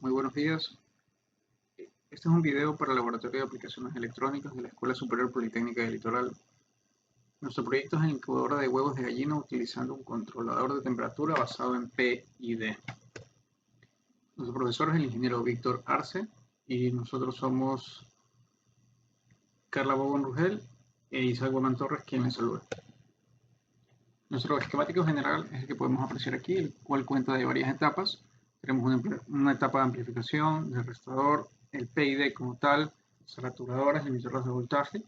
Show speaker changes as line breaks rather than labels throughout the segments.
Muy buenos días. Este es un video para el Laboratorio de Aplicaciones Electrónicas de la Escuela Superior Politécnica del Litoral. Nuestro proyecto es en incubadora de huevos de gallina utilizando un controlador de temperatura basado en PID. Nuestro profesor es el ingeniero Víctor Arce y nosotros somos Carla Bobón Rugel e Isaac Guamán Torres, quien les saluda. Nuestro esquemático general es el que podemos apreciar aquí, el cual cuenta de varias etapas. Tenemos una etapa de amplificación, de restaurador, el PID como tal, saturadoras, emisoras de voltaje,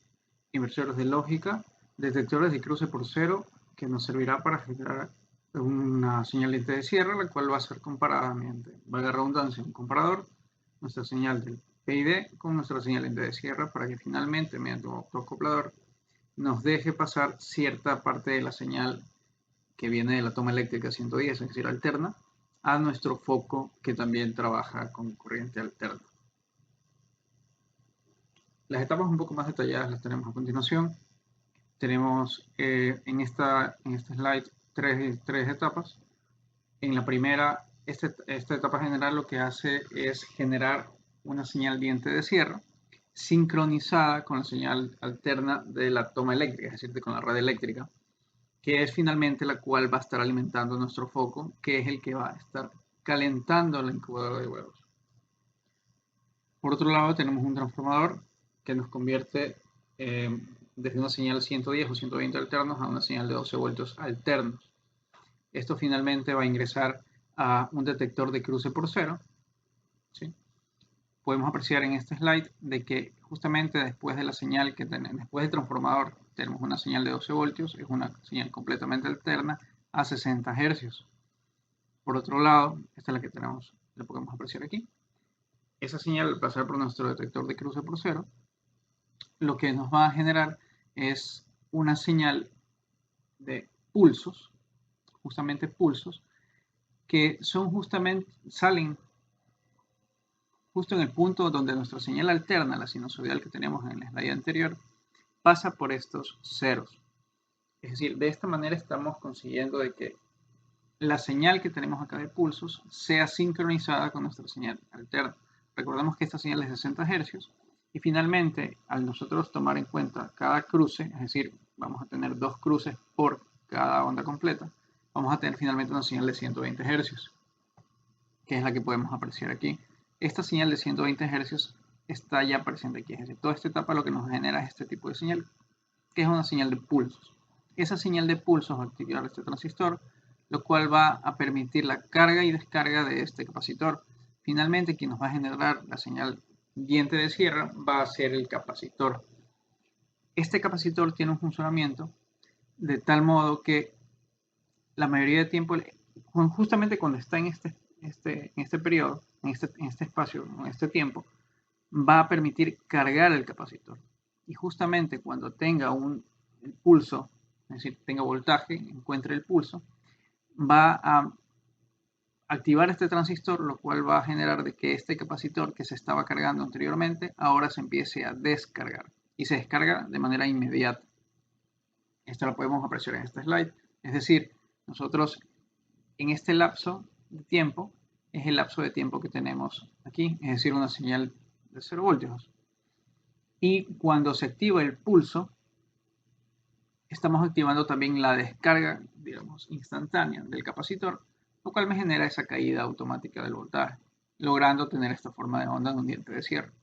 inversores de lógica, detectores de cruce por cero, que nos servirá para generar una señal lente de cierre, la cual va a ser comparada mediante, valga redundancia, un comparador, nuestra señal del PID con nuestra señal lente de cierre, para que finalmente, mediante un autoacoplador, nos deje pasar cierta parte de la señal que viene de la toma eléctrica 110, es decir, alterna, a nuestro foco que también trabaja con corriente alterna. Las etapas un poco más detalladas las tenemos a continuación. Tenemos en este slide tres etapas. En la primera, esta etapa general lo que hace es generar una señal diente de cierre sincronizada con la señal alterna de la toma eléctrica, es decir, con la red eléctrica, que es finalmente la cual va a estar alimentando nuestro foco, que es el que va a estar calentando la incubadora de huevos. Por otro lado, tenemos un transformador que nos convierte desde una señal 110 o 120 alternos a una señal de 12 voltios alternos. Esto finalmente va a ingresar a un detector de cruce por cero. ¿Sí? Podemos apreciar en este slide de que justamente después de la señal que tenemos, después del transformador, tenemos una señal de 12 voltios, es una señal completamente alterna a 60 Hz. Por otro lado, esta es la que tenemos, la podemos apreciar aquí. Esa señal, al pasar por nuestro detector de cruce por cero, lo que nos va a generar es una señal de pulsos, justamente pulsos, que salen justo en el punto donde nuestra señal alterna, la sinusoidal que tenemos en el slide anterior, pasa por estos ceros. Es decir, de esta manera estamos consiguiendo de que la señal que tenemos acá de pulsos sea sincronizada con nuestra señal alterna. Recordemos que esta señal es de 60 Hz y finalmente, al nosotros tomar en cuenta cada cruce, es decir, vamos a tener dos cruces por cada onda completa, vamos a tener finalmente una señal de 120 Hz, que es la que podemos apreciar aquí. Esta señal de 120 Hz está ya presente aquí, es decir, toda esta etapa lo que nos genera es este tipo de señal, que es una señal de pulsos. Esa señal de pulsos va a activar este transistor, lo cual va a permitir la carga y descarga de este capacitor. Finalmente, quien nos va a generar la señal diente de cierre va a ser el capacitor. Este capacitor tiene un funcionamiento de tal modo que la mayoría del tiempo, justamente cuando está en este periodo, en este espacio, en este tiempo, va a permitir cargar el capacitor. Y justamente cuando tenga el pulso, es decir, tenga voltaje, encuentre el pulso, va a activar este transistor, lo cual va a generar de que este capacitor que se estaba cargando anteriormente, ahora se empiece a descargar. Y se descarga de manera inmediata. Esto lo podemos apreciar en este slide. Es decir, nosotros en este lapso de tiempo, es el lapso de tiempo que tenemos aquí, es decir, una señal de 0 voltios. Y cuando se activa el pulso, estamos activando también la descarga, digamos, instantánea del capacitor, lo cual me genera esa caída automática del voltaje, logrando tener esta forma de onda en un diente de cierre.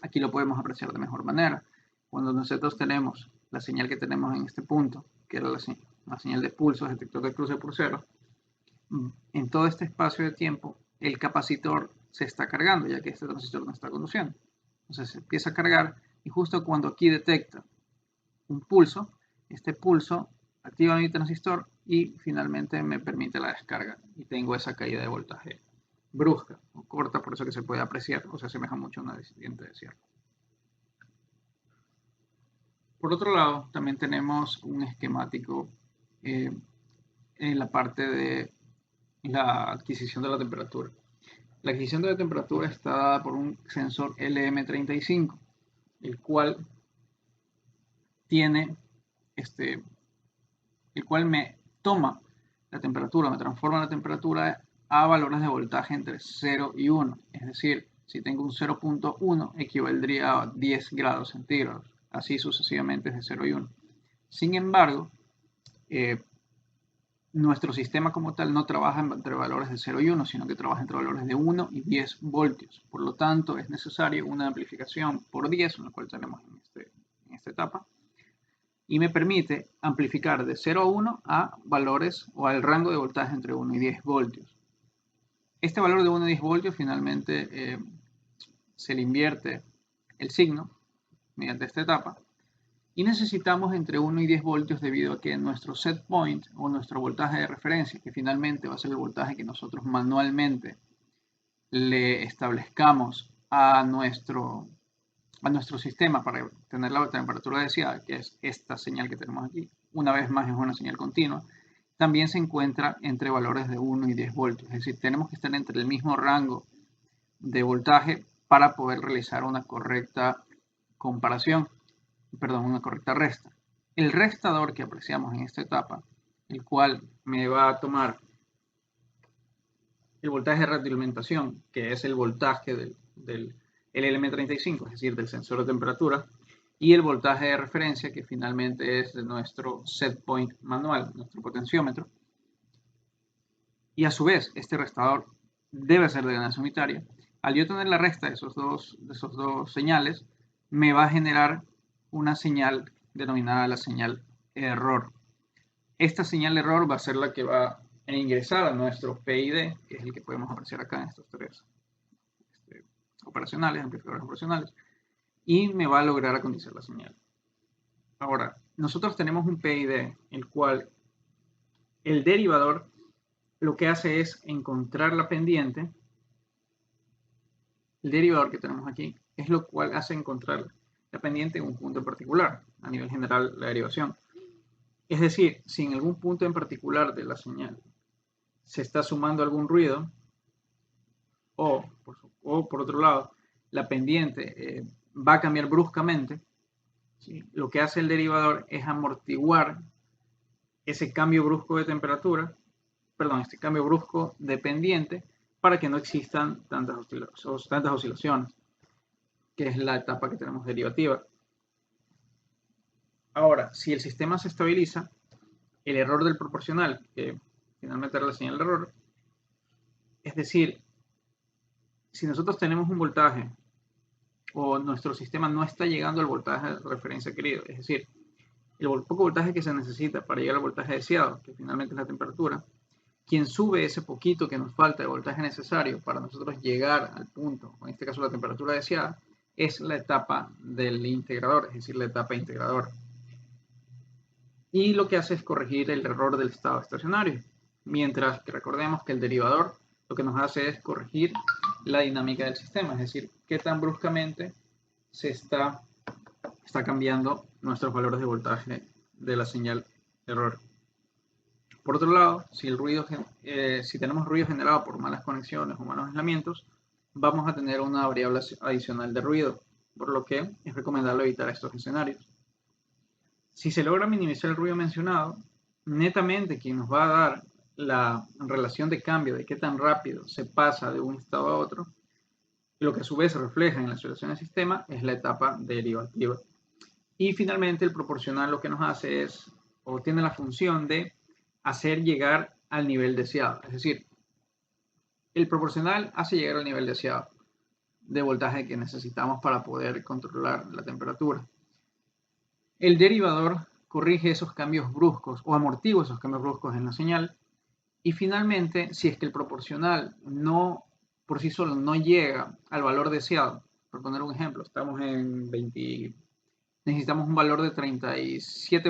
Aquí lo podemos apreciar de mejor manera. Cuando nosotros tenemos la señal que tenemos en este punto, que era la señal de pulso, detector de cruce por cero, en todo este espacio de tiempo, el capacitor se está cargando, ya que este transistor no está conduciendo. Entonces se empieza a cargar y justo cuando aquí detecta un pulso, este pulso activa mi transistor y finalmente me permite la descarga y tengo esa caída de voltaje brusca o corta, por eso que se puede apreciar o se asemeja mucho a una diente de cierre. Por otro lado, también tenemos un esquemático en la parte de la adquisición de la temperatura. La adquisición de la temperatura está dada por un sensor LM35, el cual el cual me toma la temperatura, me transforma la temperatura a valores de voltaje entre 0 y 1. Es decir, si tengo un 0.1 equivaldría a 10 grados centígrados, así sucesivamente desde 0 y 1. Sin embargo, nuestro sistema como tal no trabaja entre valores de 0 y 1, sino que trabaja entre valores de 1 y 10 voltios. Por lo tanto, es necesario una amplificación por 10, la cual tenemos en esta etapa, y me permite amplificar de 0 a 1 a valores o al rango de voltaje entre 1 y 10 voltios. Este valor de 1 y 10 voltios finalmente se le invierte el signo mediante esta etapa y necesitamos entre 1 y 10 voltios debido a que nuestro set point o nuestro voltaje de referencia, que finalmente va a ser el voltaje que nosotros manualmente le establezcamos a nuestro sistema para tener la temperatura deseada, que es esta señal que tenemos aquí, una vez más es una señal continua, también se encuentra entre valores de 1 y 10 voltios. Es decir, tenemos que estar entre el mismo rango de voltaje para poder realizar una correcta comparación, una correcta resta. El restador que apreciamos en esta etapa, el cual me va a tomar el voltaje de retroalimentación, que es el voltaje del LM35, es decir, del sensor de temperatura, y el voltaje de referencia, que finalmente es de nuestro set point manual, nuestro potenciómetro. Y a su vez, este restador debe ser de ganancia unitaria. Al yo tener la resta de esos dos señales, me va a generar una señal denominada la señal error. Esta señal error va a ser la que va a ingresar a nuestro PID, que es el que podemos apreciar acá en estos tres amplificadores operacionales, y me va a lograr acondicionar la señal. Ahora, nosotros tenemos un PID, el cual el derivador lo que hace es encontrar la pendiente. El derivador que tenemos aquí es lo cual hace encontrar la pendiente en un punto en particular, a nivel general la derivación. Es decir, si en algún punto en particular de la señal se está sumando algún ruido, o por otro lado, la pendiente va a cambiar bruscamente, ¿sí? Lo que hace el derivador es amortiguar ese cambio brusco de temperatura, este cambio brusco de pendiente, para que no existan tantas oscilaciones, que es la etapa que tenemos derivativa. Ahora, si el sistema se estabiliza, el error del proporcional, que finalmente era la señal de error, es decir, si nosotros tenemos un voltaje o nuestro sistema no está llegando al voltaje de referencia querido, es decir, el poco voltaje que se necesita para llegar al voltaje deseado, que finalmente es la temperatura, quien sube ese poquito que nos falta de voltaje necesario para nosotros llegar al punto, en este caso la temperatura deseada, es la etapa del integrador, es decir, la etapa integradora. Y lo que hace es corregir el error del estado estacionario, mientras que recordemos que el derivador lo que nos hace es corregir la dinámica del sistema, es decir, qué tan bruscamente se está cambiando nuestros valores de voltaje de la señal error. Por otro lado, si tenemos ruido generado por malas conexiones o malos aislamientos, vamos a tener una variable adicional de ruido, por lo que es recomendable evitar estos escenarios. Si se logra minimizar el ruido mencionado, netamente quien nos va a dar la relación de cambio de qué tan rápido se pasa de un estado a otro, lo que a su vez se refleja en la oscilación del sistema, es la etapa derivativa. Y finalmente el proporcional lo que nos hace es, o tiene la función de hacer llegar al nivel deseado. Es decir, el proporcional hace llegar al nivel deseado de voltaje que necesitamos para poder controlar la temperatura. El derivador corrige esos cambios bruscos o amortigua esos cambios bruscos en la señal. Y finalmente, si es que el proporcional por sí solo no llega al valor deseado, por poner un ejemplo, estamos en 20, necesitamos un valor de 37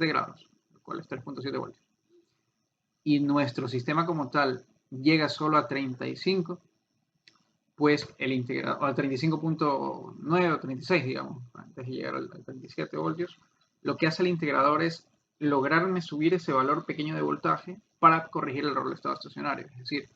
grados, lo cual es 3.7 voltios. Y nuestro sistema como tal llega solo a 35, pues el integrador, a 35.9 o 36, digamos, antes de llegar al 37 voltios, lo que hace el integrador es lograrme subir ese valor pequeño de voltaje para corregir el error del estado estacionario. Es decir,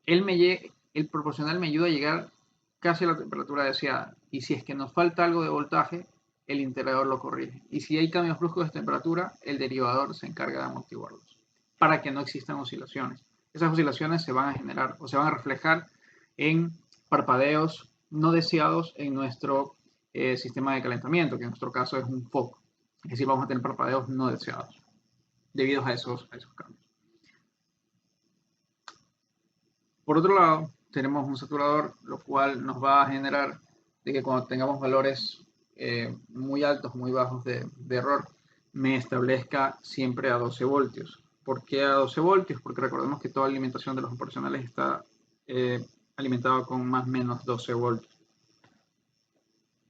el proporcional me ayuda a llegar casi a la temperatura deseada. Y si es que nos falta algo de voltaje, el integrador lo corrige. Y si hay cambios bruscos de temperatura, el derivador se encarga de amortiguarlos para que no existan oscilaciones. esas oscilaciones se van a generar o se van a reflejar en parpadeos no deseados en nuestro sistema de calentamiento, que en nuestro caso es un foco. Es decir, vamos a tener parpadeos no deseados debido a esos cambios. Por otro lado, tenemos un saturador, lo cual nos va a generar de que cuando tengamos valores muy altos, muy bajos de error, me establezca siempre a 12 voltios. ¿Por qué a 12 voltios? Porque recordemos que toda alimentación de los operacionales está alimentada con más o menos 12 voltios.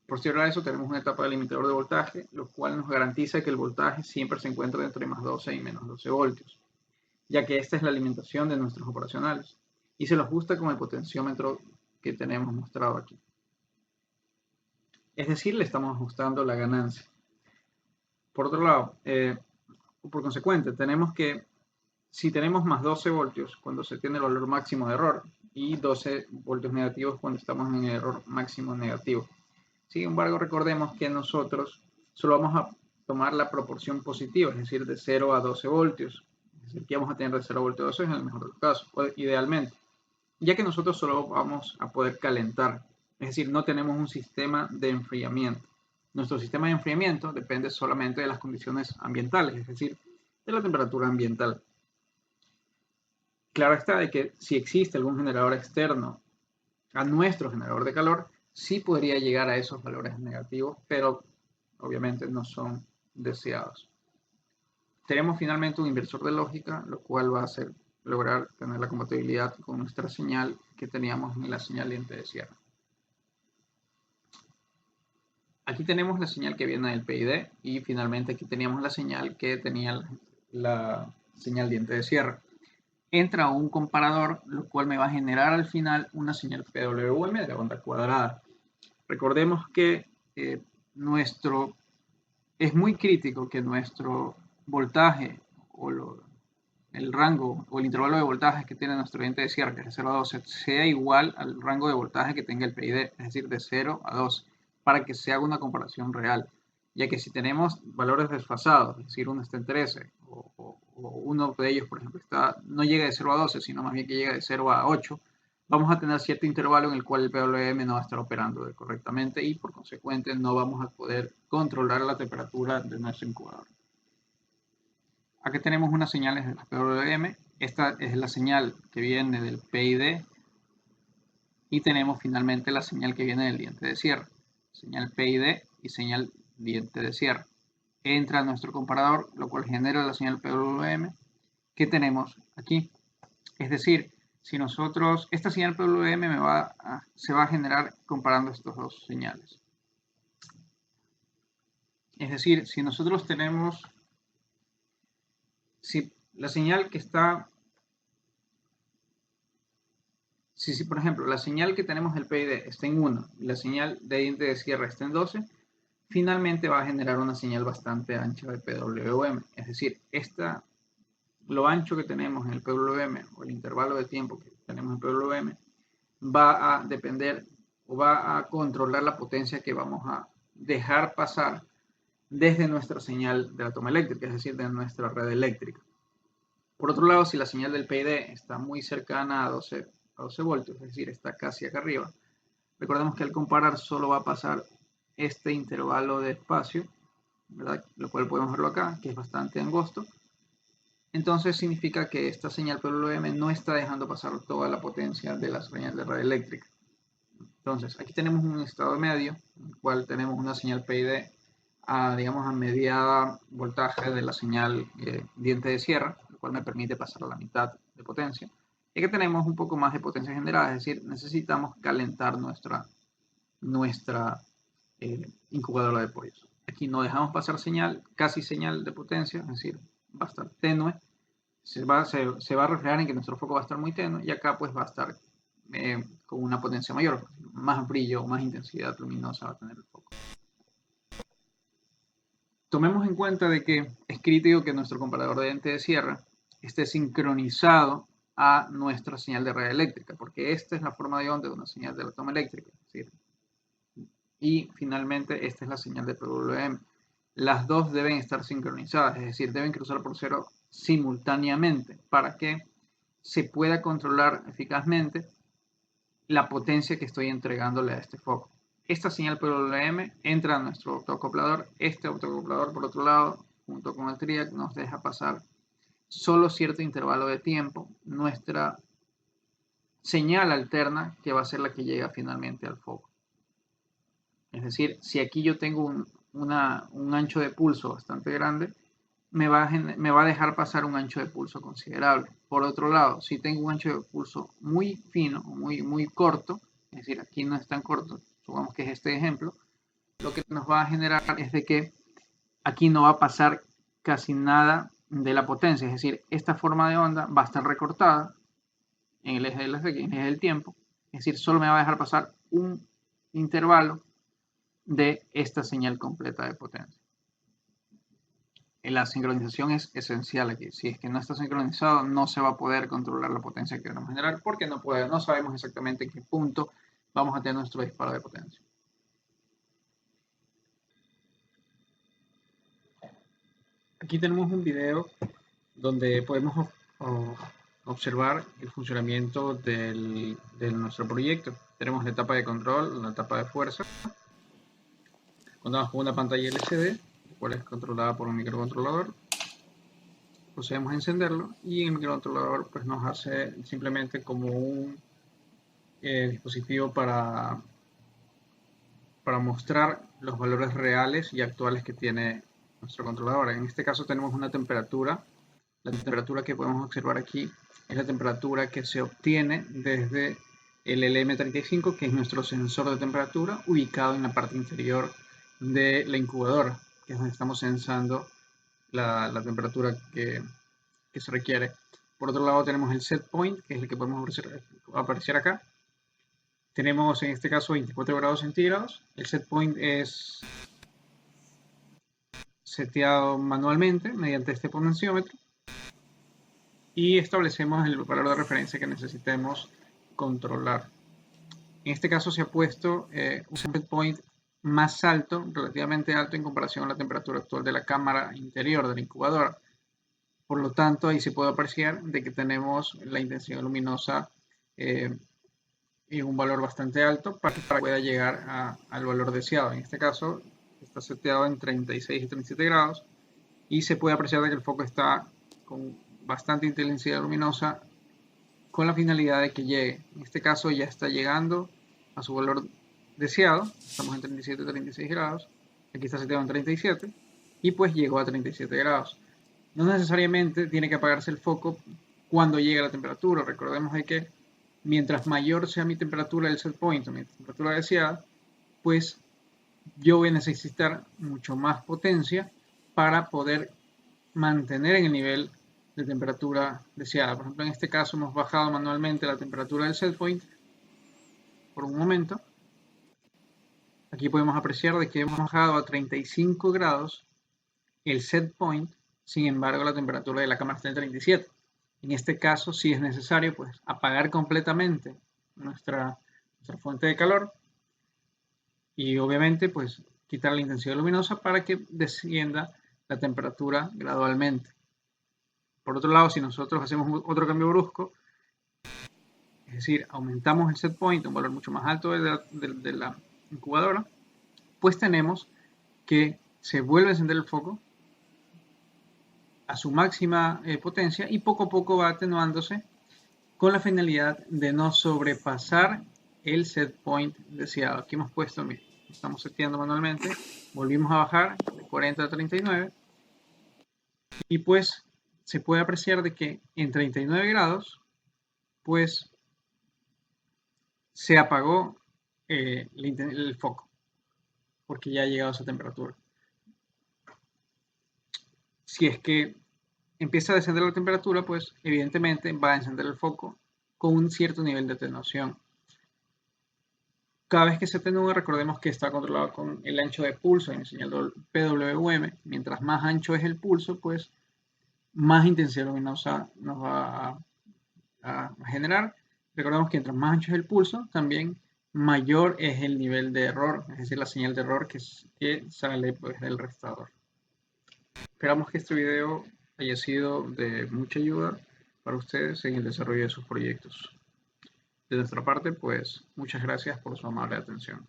Posterior a eso tenemos una etapa de limitador de voltaje, lo cual nos garantiza que el voltaje siempre se encuentra entre más 12 y menos 12 voltios, ya que esta es la alimentación de nuestros operacionales y se lo ajusta con el potenciómetro que tenemos mostrado aquí. Es decir, le estamos ajustando la ganancia. Por otro lado, por consecuente, tenemos que, si tenemos más 12 voltios cuando se tiene el valor máximo de error y 12 voltios negativos cuando estamos en el error máximo negativo. Sin embargo, recordemos que nosotros solo vamos a tomar la proporción positiva, es decir, de 0 a 12 voltios. Es decir, que vamos a tener de 0 a 12 en el mejor de los casos, idealmente, ya que nosotros solo vamos a poder calentar, es decir, no tenemos un sistema de enfriamiento. Nuestro sistema de enfriamiento depende solamente de las condiciones ambientales, es decir, de la temperatura ambiental. Claro está de que si existe algún generador externo a nuestro generador de calor, sí podría llegar a esos valores negativos, pero obviamente no son deseados. Tenemos finalmente un inversor de lógica, lo cual va a hacer lograr tener la compatibilidad con nuestra señal que teníamos en la señal diente de cierre. Aquí tenemos la señal que viene del PID y finalmente aquí teníamos la señal que tenía la señal diente de cierre. Entra un comparador, lo cual me va a generar al final una señal PWM de onda cuadrada. Recordemos que es muy crítico que nuestro voltaje o el rango o el intervalo de voltaje que tiene nuestro diente de cierre, que es de 0 a 12, sea igual al rango de voltaje que tenga el PID, es decir, de 0 a 12, para que se haga una comparación real. Ya que si tenemos valores desfasados, es decir, uno está en 13 o uno de ellos, por ejemplo, no llega de 0 a 12, sino más bien que llega de 0 a 8, vamos a tener cierto intervalo en el cual el PWM no va a estar operando correctamente y por consecuente no vamos a poder controlar la temperatura de nuestro incubador. Aquí tenemos unas señales de la PWM. Esta es la señal que viene del PID y tenemos finalmente la señal que viene del diente de cierre. Señal PID y señal diente de cierre. Entra a nuestro comparador, lo cual genera la señal PWM que tenemos aquí. Es decir, si nosotros, esta señal PWM se va a generar comparando estas dos señales. Es decir, si nosotros tenemos, si la señal que está, si por ejemplo la señal que tenemos del PID está en 1 y la señal de diente de cierre está en 12, finalmente va a generar una señal bastante ancha de PWM. Es decir, lo ancho que tenemos en el PWM o el intervalo de tiempo que tenemos en PWM va a depender o va a controlar la potencia que vamos a dejar pasar desde nuestra señal de la toma eléctrica, es decir, de nuestra red eléctrica. Por otro lado, si la señal del PID está muy cercana a 12 voltios, es decir, está casi acá arriba, recordemos que al comparar solo va a pasar este intervalo de espacio, ¿verdad? Lo cual podemos verlo acá, que es bastante angosto. Entonces significa que esta señal PWM no está dejando pasar toda la potencia de la señal de red eléctrica. Entonces, aquí tenemos un estado medio, en el cual tenemos una señal PID digamos, a mediada voltaje de la señal diente de cierre, lo cual me permite pasar a la mitad de potencia. Y aquí tenemos un poco más de potencia generada, es decir, necesitamos calentar nuestra incubadora de pollos. Aquí no dejamos pasar señal, casi señal de potencia, es decir, va a estar tenue. Se va a reflejar en que nuestro foco va a estar muy tenue y acá pues va a estar con una potencia mayor, más brillo, más intensidad luminosa va a tener el foco. Tomemos en cuenta de que es crítico que nuestro comparador de diente de cierre esté sincronizado a nuestra señal de red eléctrica, porque esta es la forma de onda de una señal de la toma eléctrica. ¿Sí? Y finalmente esta es la señal de PWM. Las dos deben estar sincronizadas, es decir, deben cruzar por cero simultáneamente para que se pueda controlar eficazmente la potencia que estoy entregándole a este foco. Esta señal PWM entra a nuestro autoacoplador. Este autoacoplador, por otro lado, junto con el TRIAC, nos deja pasar solo cierto intervalo de tiempo nuestra señal alterna, que va a ser la que llega finalmente al foco. Es decir, si aquí yo tengo un ancho de pulso bastante grande, me va a dejar pasar un ancho de pulso considerable. Por otro lado, si tengo un ancho de pulso muy fino, muy corto, es decir, aquí no es tan corto, supongamos que es este ejemplo, lo que nos va a generar es de que aquí no va a pasar casi nada de la potencia, es decir, esta forma de onda va a estar recortada en el eje del tiempo, es decir, solo me va a dejar pasar un intervalo de esta señal completa de potencia. La sincronización es esencial aquí. Si es que no está sincronizado, no se va a poder controlar la potencia que queremos generar porque no sabemos exactamente en qué punto vamos a tener nuestro disparo de potencia. Aquí tenemos un video donde podemos observar el funcionamiento de nuestro proyecto. Tenemos la etapa de control, la etapa de fuerza. Contamos con una pantalla LCD, la cual es controlada por un microcontrolador. Procedemos a encenderlo y el microcontrolador pues, nos hace simplemente como un dispositivo para mostrar los valores reales y actuales que tiene nuestro controlador. En este caso tenemos una temperatura. La temperatura que podemos observar aquí es la temperatura que se obtiene desde el LM35, que es nuestro sensor de temperatura, ubicado en la parte inferior de la incubadora, que es donde estamos sensando la temperatura que se requiere. Por otro lado tenemos el set point, que es el que podemos aparecer acá. Tenemos en este caso 24 grados centígrados. El set point es seteado manualmente mediante este potenciómetro y establecemos el valor de referencia que necesitemos controlar. En este caso se ha puesto un set point más alto, relativamente alto en comparación a la temperatura actual de la cámara interior de la incubadora. Por lo tanto, ahí se puede apreciar de que tenemos la intensidad luminosa en un valor bastante alto para que pueda llegar al valor deseado. En este caso está seteado en 36 y 37 grados y se puede apreciar de que el foco está con bastante intensidad luminosa con la finalidad de que llegue. En este caso ya está llegando a su valor deseado. Estamos en 37 y 36 grados. Aquí está seteado en 37 y pues llegó a 37 grados. No necesariamente tiene que apagarse el foco cuando llegue a la temperatura. Recordemos de que mientras mayor sea mi temperatura del set point o mi temperatura deseada, pues yo voy a necesitar mucho más potencia para poder mantener en el nivel de temperatura deseada. Por ejemplo, en este caso hemos bajado manualmente la temperatura del set point por un momento. Aquí podemos apreciar de que hemos bajado a 35 grados el set point. Sin embargo, la temperatura de la cámara está en 37. En este caso, sí es necesario pues, apagar completamente nuestra fuente de calor y obviamente pues, quitar la intensidad luminosa para que descienda la temperatura gradualmente. Por otro lado, si nosotros hacemos otro cambio brusco, es decir, aumentamos el set point a un valor mucho más alto de la incubadora, pues tenemos que se vuelve a encender el foco a su máxima potencia y poco a poco va atenuándose con la finalidad de no sobrepasar el set point deseado. Aquí hemos puesto, mira, estamos seteando manualmente, volvimos a bajar de 40 a 39 y pues se puede apreciar de que en 39 grados pues se apagó el foco porque ya ha llegado a esa temperatura. Si es que empieza a descender la temperatura, pues evidentemente va a encender el foco con un cierto nivel de atenuación. Cada vez que se atenúa, recordemos que está controlado con el ancho de pulso en el señal PWM. Mientras más ancho es el pulso, pues más intensidad luminosa nos va a generar. Recordemos que mientras más ancho es el pulso, también mayor es el nivel de error, es decir, la señal de error que sale pues, del restaurador. Esperamos que este video haya sido de mucha ayuda. para ustedes en el desarrollo de sus proyectos. De nuestra parte, pues, muchas gracias por su amable atención.